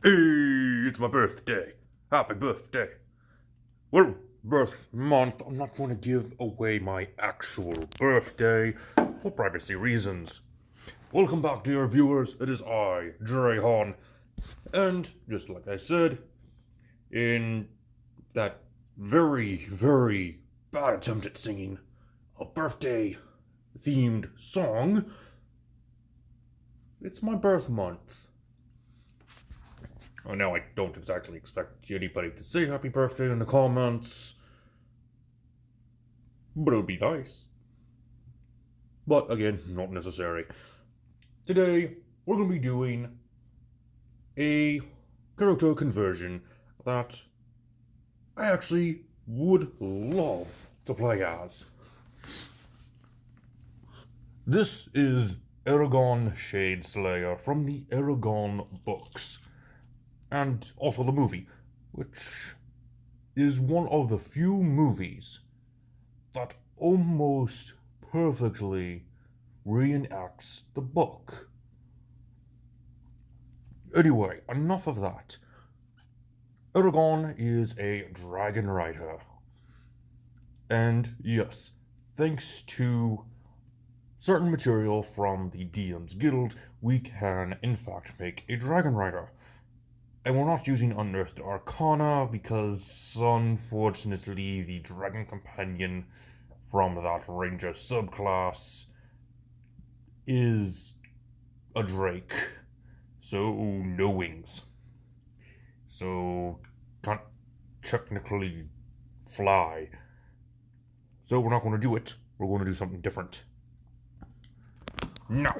Hey, it's my birthday. Happy birthday. Well, birth month, I'm not going to give away my actual birthday for privacy reasons. Welcome back, dear viewers. It is I, Eragon. And, just like I said, in that very, very bad attempt at singing a birthday themed song, it's my birth month. Oh, now I don't exactly expect anybody to say happy birthday in the comments, but it would be nice. But again, not necessary. Today, we're going to be doing a character conversion that I actually would love to play as. This is Eragon Shadeslayer from the Eragon books, and also the movie, which is one of the few movies that almost perfectly reenacts the book. Anyway, enough of that. Eragon is a dragon rider. And yes, thanks to certain material from the DM's Guild, we can in fact make a dragon rider. And we're not using Unearthed Arcana because, unfortunately, the Dragon Companion from that Ranger subclass is a Drake. So, no wings. So, can't technically fly. So, we're not going to do it. We're going to do something different. Now,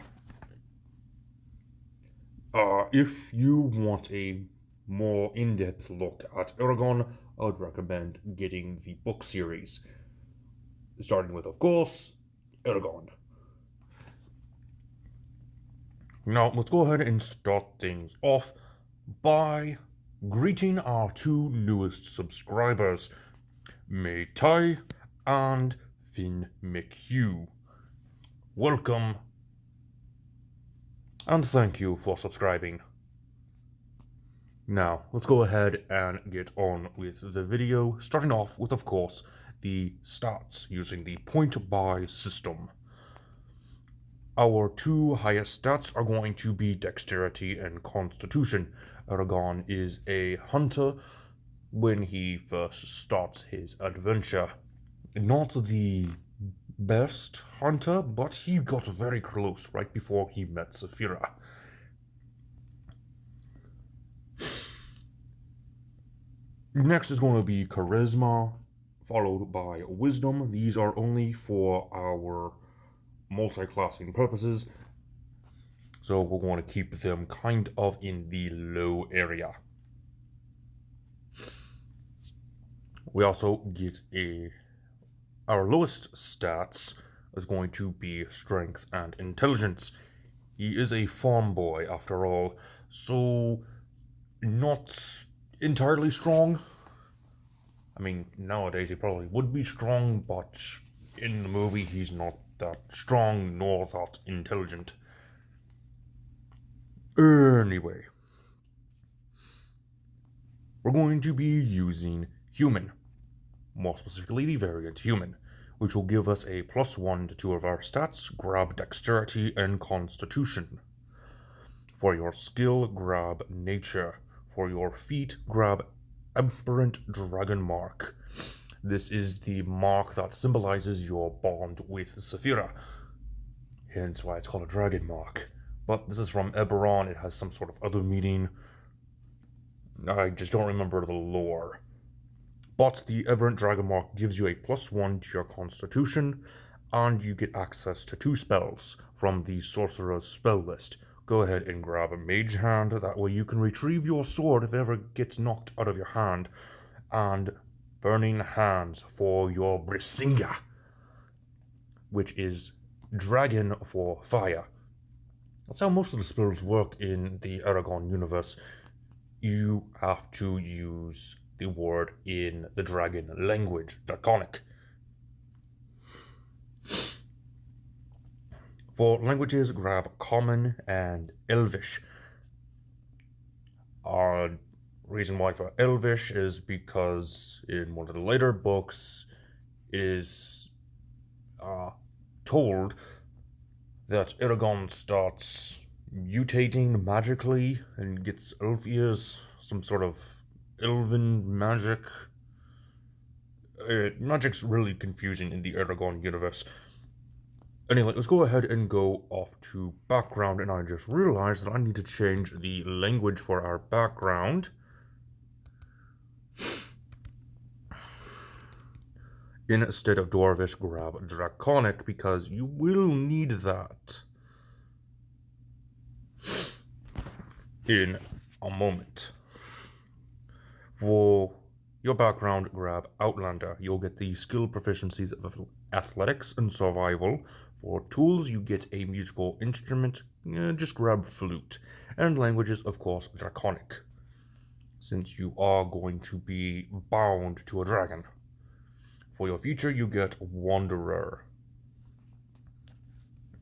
if you want a more in-depth look at Eragon, I would recommend getting the book series. Starting with, of course, Eragon. Now, let's go ahead and start things off by greeting our two newest subscribers, May Tai and Finn McHugh. Welcome, and thank you for subscribing. Now, let's go ahead and get on with the video, starting off with, of course, the stats using the point buy system. Our two highest stats are going to be Dexterity and Constitution. Eragon is a hunter when he first starts his adventure. Not the best hunter, but he got very close right before he met Saphira. Next is going to be Charisma, followed by Wisdom. These are only for our multi-classing purposes, so we're going to keep them kind of in the low area. We also get our lowest stats is going to be Strength and Intelligence. He is a farm boy after all, so not entirely strong. I mean, nowadays he probably would be strong, but in the movie he's not that strong nor that intelligent. Anyway, we're going to be using Human, more specifically the variant Human, which will give us a +1 to 2 of our stats, grab Dexterity and Constitution. For your skill, grab Nature. For your feat, grab Aberrant Dragon Mark. This is the mark that symbolizes your bond with Saphira, hence why it's called a dragon mark. But this is from Eberron, it has some sort of other meaning. I just don't remember the lore. But the Aberrant Dragon Mark gives you a +1 to your Constitution, and you get access to 2 spells from the Sorcerer's spell list. Go ahead and grab a Mage Hand, that way you can retrieve your sword if it ever gets knocked out of your hand, and Burning Hands for your Brisinga, which is Dragon for Fire. That's how most of the spells work in the Eragon universe. You have to use the word in the dragon language, Draconic. For languages, grab Common and Elvish. Reason why for Elvish is because in one of the later books it is told that Eragon starts mutating magically and gets elf ears, some sort of elven magic. Magic's really confusing in the Eragon universe. Anyway, let's go ahead and go off to background, and I just realized that I need to change the language for our background. Instead of Dwarvish, grab Draconic, because you will need that in a moment. For your background, grab Outlander. You'll get the skill proficiencies of athletics and survival. For tools, you get a musical instrument. Just grab flute. And languages, of course, Draconic, since you are going to be bound to a dragon. For your future, you get Wanderer.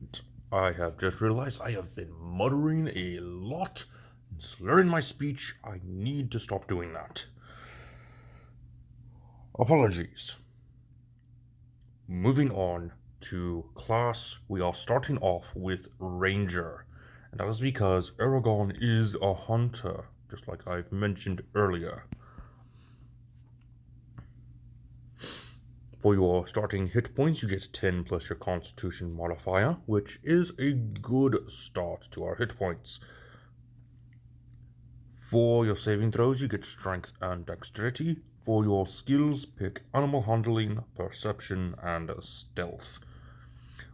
And I have just realized I have been muttering a lot and slurring my speech. I need to stop doing that. Apologies. Moving on to class, we are starting off with Ranger. And that is because Eragon is a hunter, just like I've mentioned earlier. For your starting hit points, you get 10 plus your Constitution modifier, which is a good start to our hit points. For your saving throws, you get Strength and Dexterity. For your skills, pick Animal Handling, Perception, and Stealth.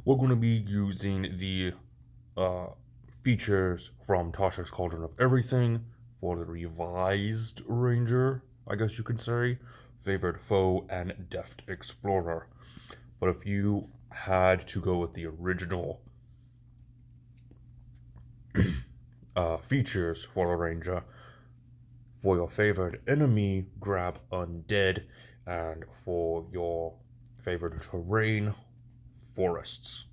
We're going to be using the features from Tasha's Cauldron of Everything for the revised Ranger, I guess you could say. Favored Foe, and Deft Explorer. But if you had to go with the original features for a Ranger, for your favored enemy, grab Undead, and for your favored terrain, forests.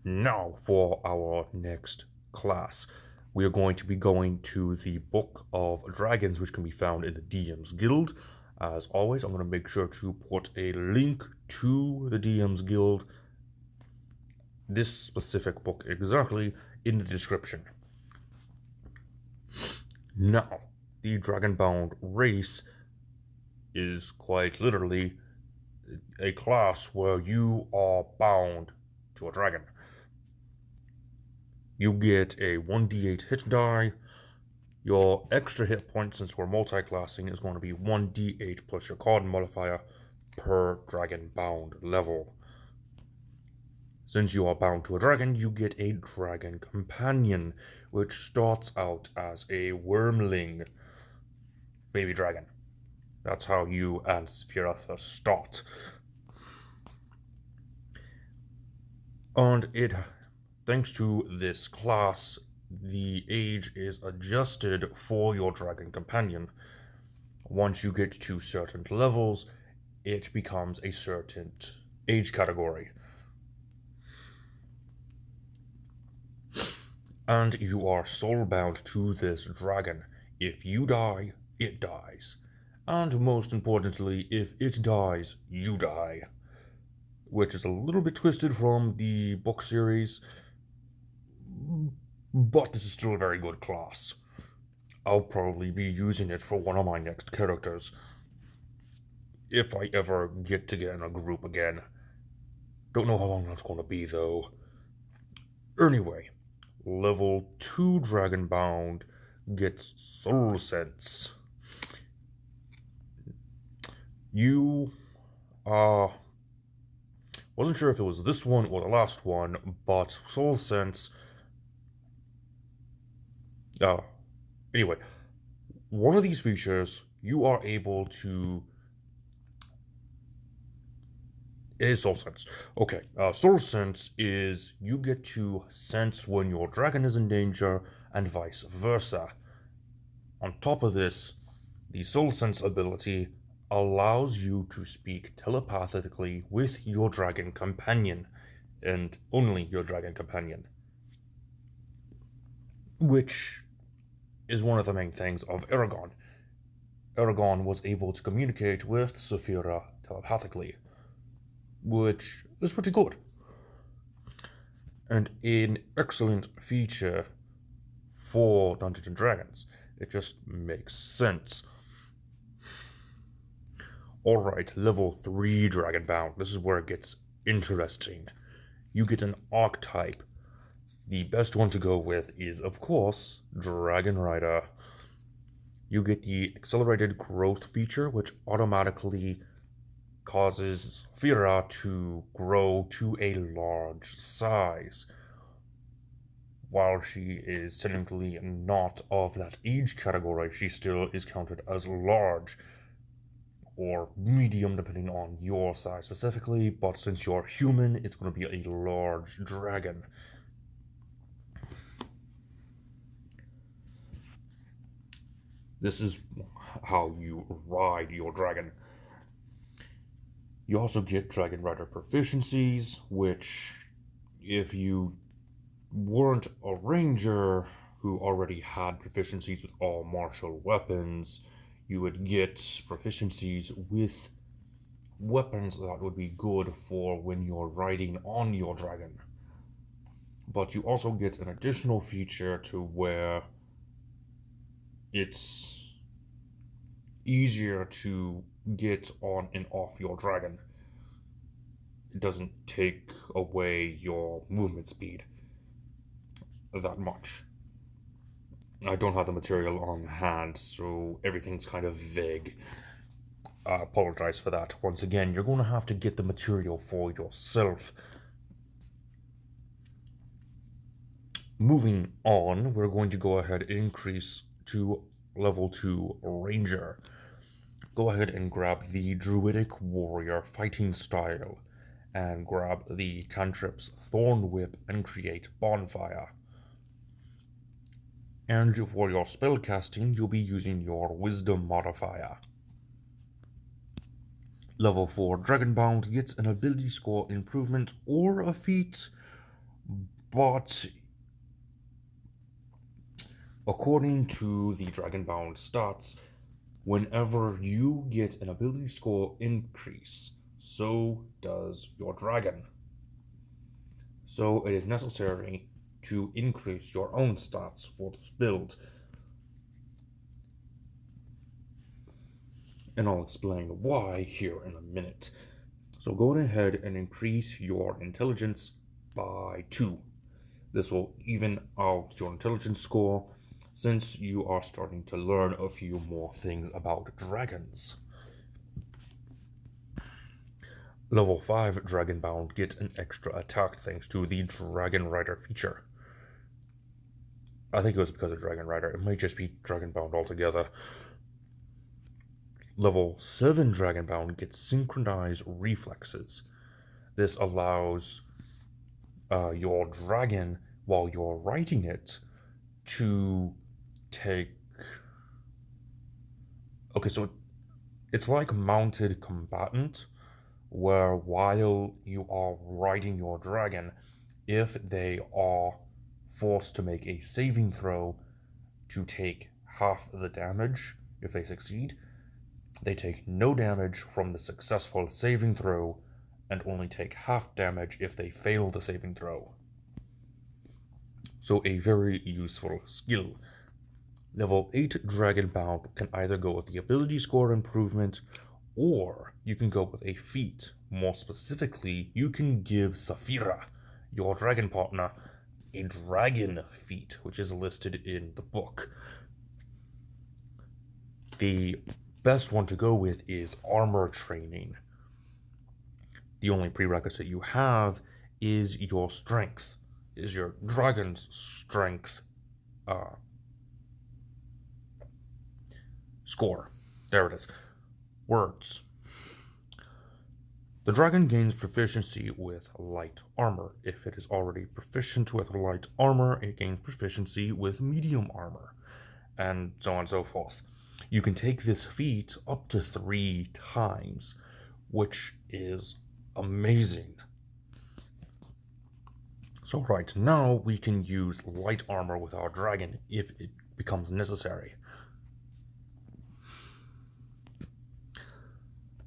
Now for our next class. We are going to be going to the Book of Dragons, which can be found in the DM's Guild. As always, I'm going to make sure to put a link to the DM's Guild, this specific book exactly, in the description. Now, the Dragonbound race is quite literally a class where you are bound to a dragon. You get a 1d8 hit die. Your extra hit points, since we're multi-classing, is going to be 1d8 plus your card modifier per dragon bound level. Since you are bound to a dragon, you get a dragon companion, which starts out as a wormling baby dragon. That's how you and Saphira start. And thanks to this class, the age is adjusted for your dragon companion. Once you get to certain levels, it becomes a certain age category. And you are soulbound to this dragon. If you die, it dies. And most importantly, if it dies, you die. Which is a little bit twisted from the book series, but this is still a very good class. I'll probably be using it for one of my next characters, if I ever get in a group again. Don't know how long that's going to be, though. Anyway, level 2 Dragonbound gets Soul Sense. You wasn't sure if it was this one or the last one, but Soul Sense. Anyway, one of these features, you are able to. It is Soul Sense. Okay, Soul Sense is you get to sense when your dragon is in danger, and vice versa. On top of this, the Soul Sense ability allows you to speak telepathically with your dragon companion, and only your dragon companion. which is one of the main things of Eragon. Eragon was able to communicate with Saphira telepathically, which is pretty good. And an excellent feature for Dungeons and Dragons. It just makes sense. Alright, level 3 Dragonbound. This is where it gets interesting. You get an archetype. The best one to go with is, of course, Dragon Rider. You get the accelerated growth feature, which automatically causes Saphira to grow to a large size. While she is technically not of that age category, she still is counted as large, or medium depending on your size specifically, but since you're human, it's going to be a large dragon. This is how you ride your dragon. You also get Dragon Rider proficiencies, which, if you weren't a ranger who already had proficiencies with all martial weapons, you would get proficiencies with weapons that would be good for when you're riding on your dragon. But you also get an additional feature to where it's easier to get on and off your dragon. It doesn't take away your movement speed that much. I don't have the material on hand, so everything's kind of vague. I apologize for that. Once again, you're going to have to get the material for yourself. Moving on, we're going to go ahead and increase to level 2 Ranger. Go ahead and grab the Druidic Warrior fighting style, and grab the cantrips Thorn Whip and create Bonfire. And for your spellcasting, you'll be using your Wisdom modifier. Level 4 Dragonbound gets an ability score improvement or a feat, but according to the Dragonbound stats, whenever you get an ability score increase, so does your dragon. So it is necessary to increase your own stats for this build. And I'll explain why here in a minute. So go ahead and increase your intelligence by 2. This will even out your intelligence score, since you are starting to learn a few more things about dragons. Level 5 Dragonbound gets an extra attack thanks to the Dragon Rider feature. I think it was because of Dragon Rider. It might just be Dragonbound altogether. Level 7 Dragonbound gets synchronized reflexes. This allows your dragon, while you're riding it, to take... Okay, so it's like mounted combatant, where while you are riding your dragon, if they are forced to make a saving throw to take half the damage, if they succeed, they take no damage from the successful saving throw and only take half damage if they fail the saving throw. So a very useful skill. Level 8 Dragonbound can either go with the ability score improvement, or you can go with a feat. More specifically, you can give Saphira, your dragon partner, a dragon feat, which is listed in the book. The best one to go with is armor training. The only prerequisite you have is your strength, is your dragon's strength score. There it is. Words. The dragon gains proficiency with light armor. If it is already proficient with light armor, it gains proficiency with medium armor, and so on and so forth. You can take this feat up to 3 times, which is amazing. So right now we can use light armor with our dragon if it becomes necessary.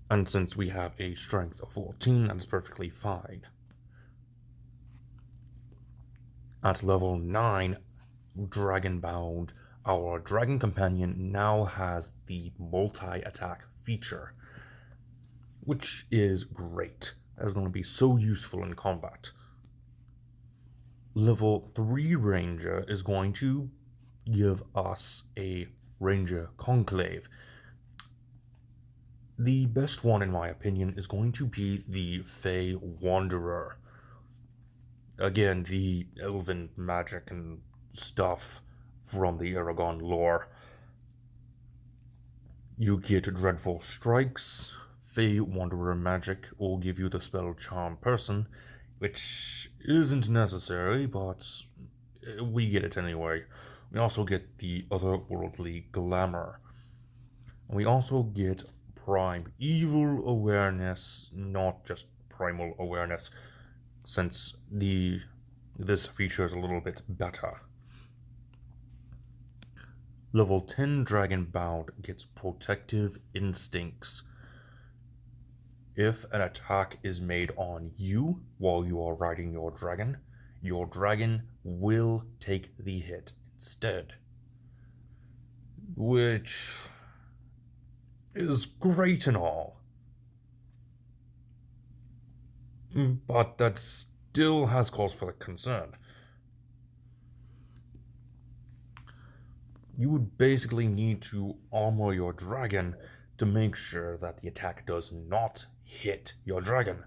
And since we have a strength of 14, that is perfectly fine. At level 9, Dragonbound, our dragon companion now has the multi-attack feature, which is great. That's going to be so useful in combat. Level 3 Ranger is going to give us a Ranger Conclave. The best one, in my opinion, is going to be the Fey Wanderer. Again, the elven magic and stuff from the Eragon lore. You get Dreadful Strikes. Fey Wanderer magic will give you the spell Charm Person, which isn't necessary, but we get it anyway. We also get the Otherworldly Glamour. We also get Prime Evil Awareness, not just Primal Awareness, since this feature is a little bit better. Level 10 Dragonbound gets Protective Instincts. If an attack is made on you while you are riding your dragon will take the hit instead. Which is great and all. But that still has cause for concern. You would basically need to armor your dragon to make sure that the attack does not hit your dragon.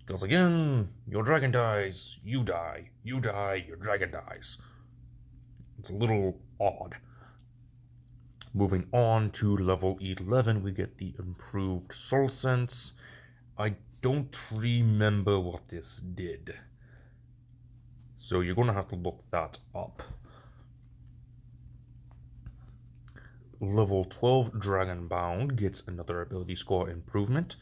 Because again, your dragon dies, you die, your dragon dies. It's a little odd. Moving on to level 11, we get the improved Soul Sense. I don't remember what this did, so you're going to have to look that up. Level 12 Dragonbound gets another ability score improvement,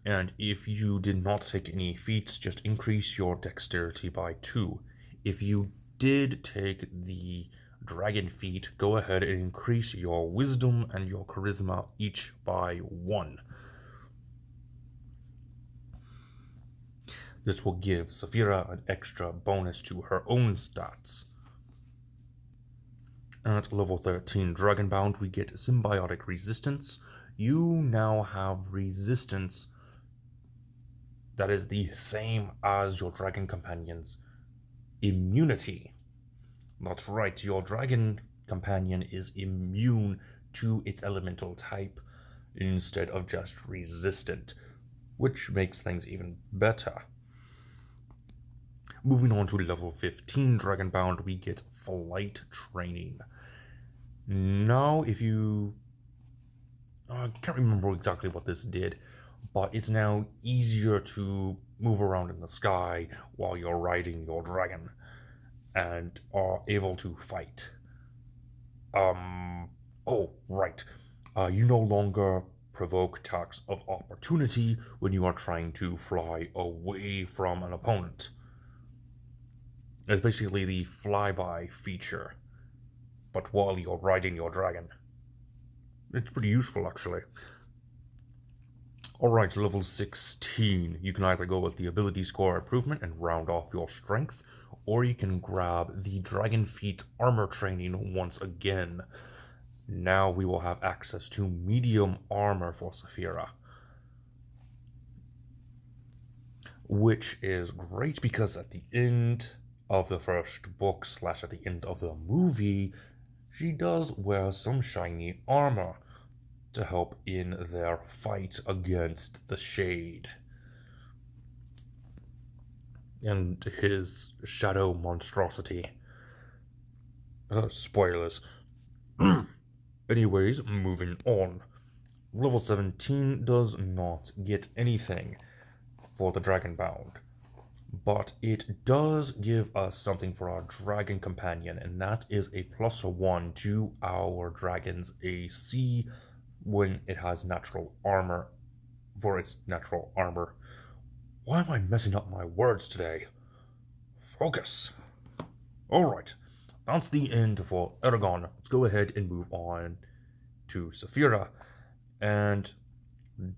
and if you did not take any feats, just increase your dexterity by 2. If you did take the dragon feat, go ahead and increase your wisdom and your charisma each by 1. This will give Saphira an extra bonus to her own stats. At level 13 Dragonbound, we get Symbiotic Resistance. You now have resistance that is the same as your dragon companion's immunity. That's right, your dragon companion is immune to its elemental type instead of just resistant, which makes things even better. Moving on to level 15 Dragonbound, we get Flight Training. Now, if you... I can't remember exactly what this did, but it's now easier to move around in the sky while you're riding your dragon and are able to fight. Oh, right. You no longer provoke attacks of opportunity when you are trying to fly away from an opponent. It's basically the flyby feature, but while you're riding your dragon. It's pretty useful, actually. Alright, level 16. You can either go with the ability score improvement and round off your strength, or you can grab the Dragon Feet armor training once again. Now we will have access to medium armor for Saphira, which is great because at the end of the first book / at the end of the movie, she does wear some shiny armor to help in their fight against the Shade and his shadow monstrosity. Spoilers. Anyways, moving on. Level 17 does not get anything for the Dragonbound, but it does give us something for our dragon companion, and that is a +1 to our dragon's AC when it has natural armor, for its natural armor, Why am I messing up my words today? Focus. Alright, that's the end for Eragon. Let's go ahead and move on to Saphira. And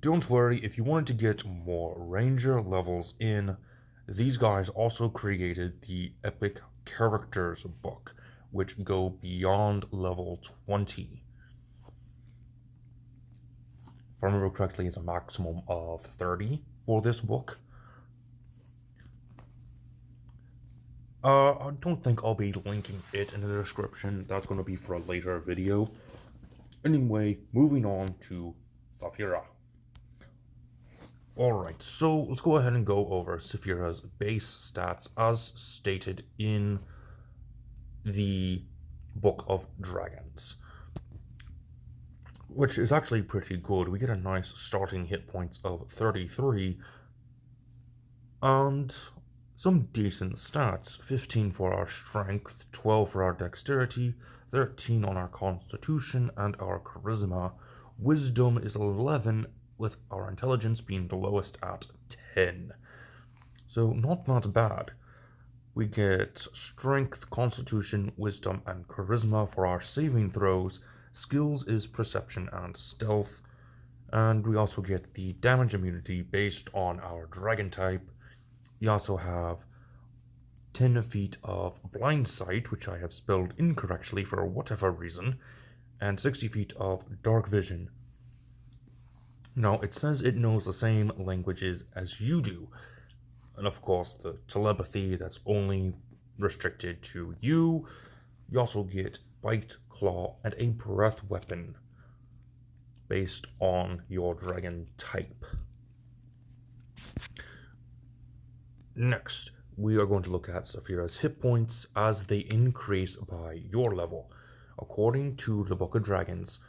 don't worry, if you wanted to get more Ranger levels in, these guys also created the Epic Characters book, which go beyond level 20. If I remember correctly, it's a maximum of 30 for this book. I don't think I'll be linking it in the description. That's going to be for a later video. Anyway, moving on to Saphira. Alright, so let's go ahead and go over Saphira's base stats as stated in the Book of Dragons, which is actually pretty good. We get a nice starting hit points of 33 and some decent stats. 15 for our strength, 12 for our dexterity, 13 on our constitution and our charisma. Wisdom is 11, with our intelligence being the lowest at 10. So not that bad. We get strength, constitution, wisdom, and charisma for our saving throws. Skills is perception and stealth. And we also get the damage immunity based on our dragon type. We also have 10 feet of blind sight, which I have spelled incorrectly for whatever reason, and 60 feet of dark vision. Now, it says it knows the same languages as you do, and of course the telepathy, that's only restricted to you. You also get bite, claw, and a breath weapon based on your dragon type. Next, we are going to look at Saphira's hit points as they increase by your level. According to the Book of Dragons,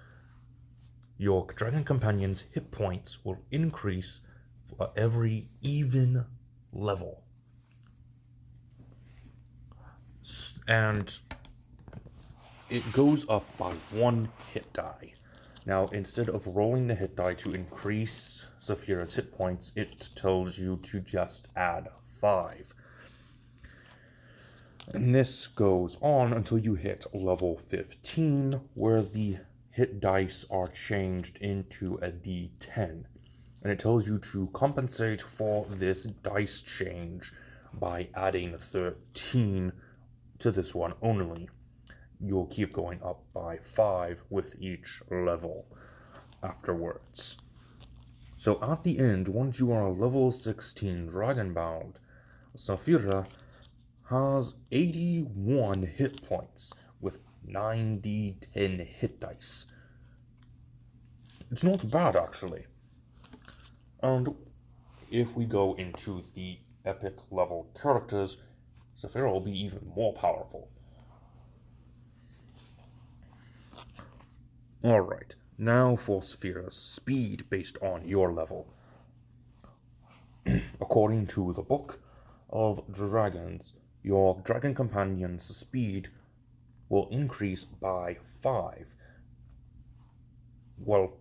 your dragon companion's hit points will increase for every even level. And it goes up by 1 hit die. Now, instead of rolling the hit die to increase Saphira's hit points, it tells you to just add 5. And this goes on until you hit level 15, where the hit dice are changed into a D10. And it tells you to compensate for this dice change by adding 13 to this one only. You'll keep going up by 5 with each level afterwards. So at the end, once you are level 16 Dragonbound, Saphira has 81 hit points with 9d10 hit dice. It's not bad, actually. And if we go into the epic level characters, Saphira will be even more powerful. Alright, now for Saphira's speed based on your level. According to the Book of Dragons, your dragon companion's speed will increase by 5. Well,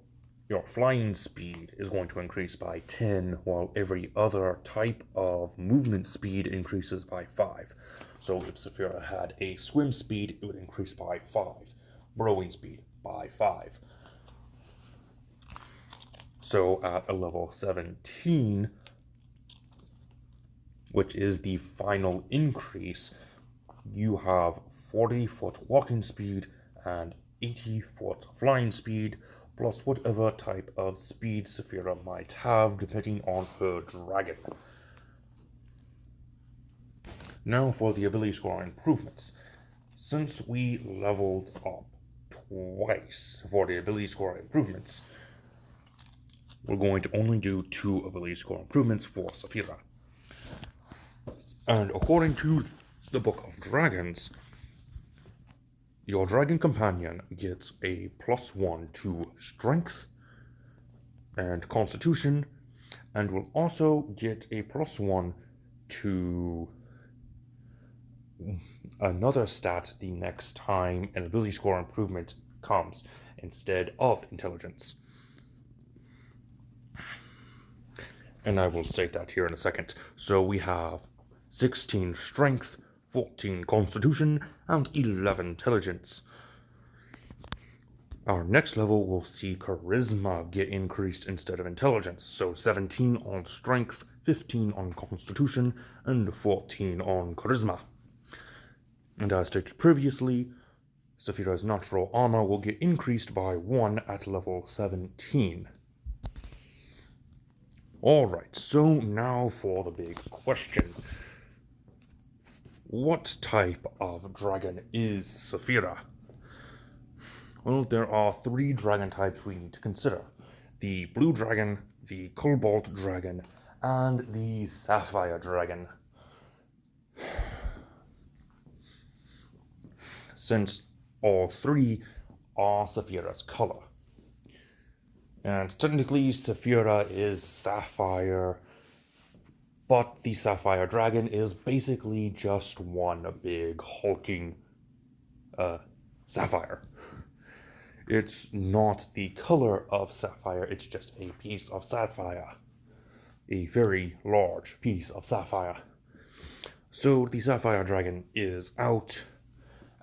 your flying speed is going to increase by 10, while every other type of movement speed increases by 5. So if Saphira had a swim speed, it would increase by 5. Burrowing speed by 5. So at a level 17, which is the final increase, you have 40-foot walking speed and 80-foot flying speed, plus whatever type of speed Saphira might have, depending on her dragon. Now for the ability score improvements. Since we leveled up twice for the ability score improvements, we're going to only do 2 ability score improvements for Saphira. And according to the Book of Dragons, your dragon companion gets a +1 to strength and constitution, and will also get a +1 to another stat the next time an ability score improvement comes instead of intelligence. And I will state that here in a second. So we have 16 strength, 14 constitution, and 11 intelligence. Our next level will see charisma get increased instead of intelligence. So 17 on strength, 15 on constitution, and 14 on charisma. And as stated previously, Saphira's natural armor will get increased by 1 at level 17. Alright, so now for the big question. What type of dragon is Saphira? Well, there are 3 dragon types we need to consider. The blue dragon, the cobalt dragon, and the sapphire dragon. Since all 3 are Saphira's color. And technically, Saphira is sapphire, but the sapphire dragon is basically just one big hulking sapphire. It's not the color of sapphire, it's just a piece of sapphire. A very large piece of sapphire. So the sapphire dragon is out.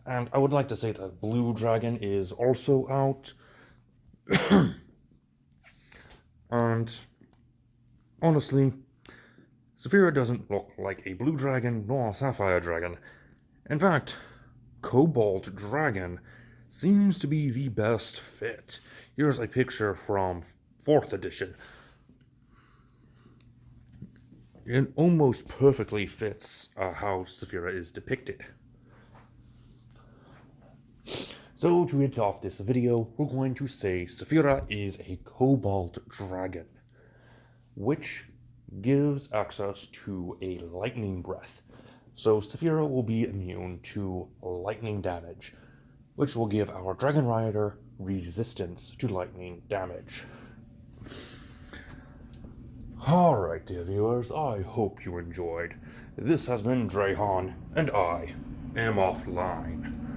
And I would like to say that blue dragon is also out. And honestly, Saphira doesn't look like a blue dragon nor a sapphire dragon. In fact, cobalt dragon seems to be the best fit. Here's a picture from 4th edition. It almost perfectly fits how Saphira is depicted. So to end off this video, we're going to say Saphira is a cobalt dragon, which gives access to a lightning breath. So Saphira will be immune to lightning damage, which will give our Dragon Rider resistance to lightning damage. Alright dear viewers, I hope you enjoyed. This has been Drahan, and I am offline.